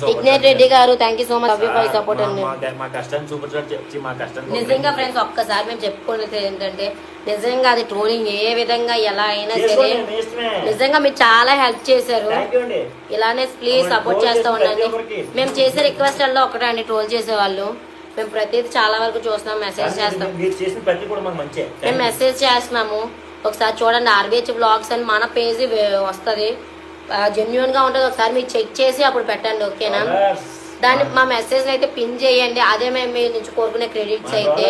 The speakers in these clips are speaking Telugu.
విఘ్నేష్ రెడ్డి గారు thank you so much for support అండి. మా కష్టం చూపించడం మా కష్టం నిజంగా ఫ్రెండ్స్ ఒక్కసారి మేము చెప్పుకునేది ఏంటంటే నిజంగా అది ట్రోలింగ్ ఏ విధంగా ఎలా అయినా సరే నిజంగా మీరు చాలా హెల్ప్ చేశారు. ఇలానే ప్లీజ్ సపోర్ట్ చేస్తా ఉండండి. మేము చేసే రిక్వెస్ట్ లో ఒకటే అండి, ట్రోల్ చేసేవాళ్ళు మేము ప్రతిదీ చాలా వరకు చూస్తున్నాం, మెసేజ్ చేస్తాం. మేము మెసేజ్ చేస్తున్నాము. ఒకసారి చూడండి ఆర్బిహెచ్ బ్లాగ్స్ అని మన పేజీ వస్తుంది, జెన్యున్ గా ఉంటుంది. ఒకసారి మీరు చెక్ చేసి అప్పుడు పెట్టండి, ఓకేనా? దాన్ని మా మెసేజ్ అయితే పిన్ చేయండి, అదే మేము మీ నుంచి కోరుకునే క్రెడిట్స్ అయితే.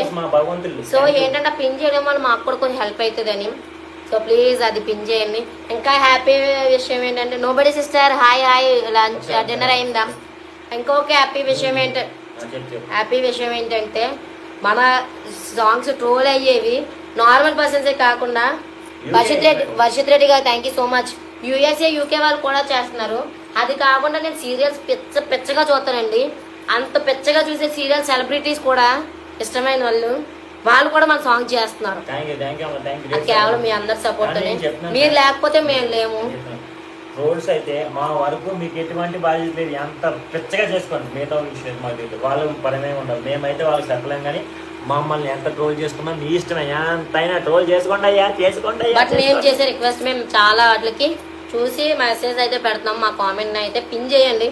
సో ఏంటంటే పిన్ చేయడం వల్ల మాకు కూడా కొంచెం హెల్ప్ అవుతుందని. సో ప్లీజ్ అది పిన్ చేయండి. ఇంకా హ్యాపీ విషయం ఏంటంటే nobody sister hi hi lunch dinner అయిందా? ఇంకొక హ్యాపీ విషయం ఏంటంటే మన సాంగ్స్ ట్రోల్ అయ్యేవి నార్మల్ పర్సన్సే కాకుండా వర్షిత్ రెడ్డి గారు thank you so much. USA UK వాళ్ళు కూడా చేస్తున్నారు. అది కాకుండా నేను సీరియల్స్ పిచ్చగా చూస్తానండి. అంత పిచ్చగా చూసే సీరియల్ సెలబ్రిటీస్ కూడా ఇష్టమైన వాళ్ళు కూడా మన సాంగ్ చేస్తున్నారు. కేవలం మీ అందరి సపోర్ట్. మీరు లేకపోతే మేము లేము. రోల్స్ అయితే మా వరకు మీకు ఎటువంటి బాధ్యత లేదు, ఎంత పిచ్చగా చేసుకోండి. మిగతా విషయం మాకు తెలియదు, వాళ్ళు పరమే ఉండదు. మేమైతే వాళ్ళకి చెప్పలేం, కానీ మమ్మల్ని ఎంత ట్రోల్ చేసుకున్నా మీ ఇష్టమే, ఎంతైనా ట్రోల్ చేసుకోండి అయ్యా, చేసుకోండి. బట్ మేము చేసే రిక్వెస్ట్ మేము చాలా వాటికి చూసి మెసేజ్ అయితే పెడతాం. మా కామెంట్ అయితే పిన్ చేయండి.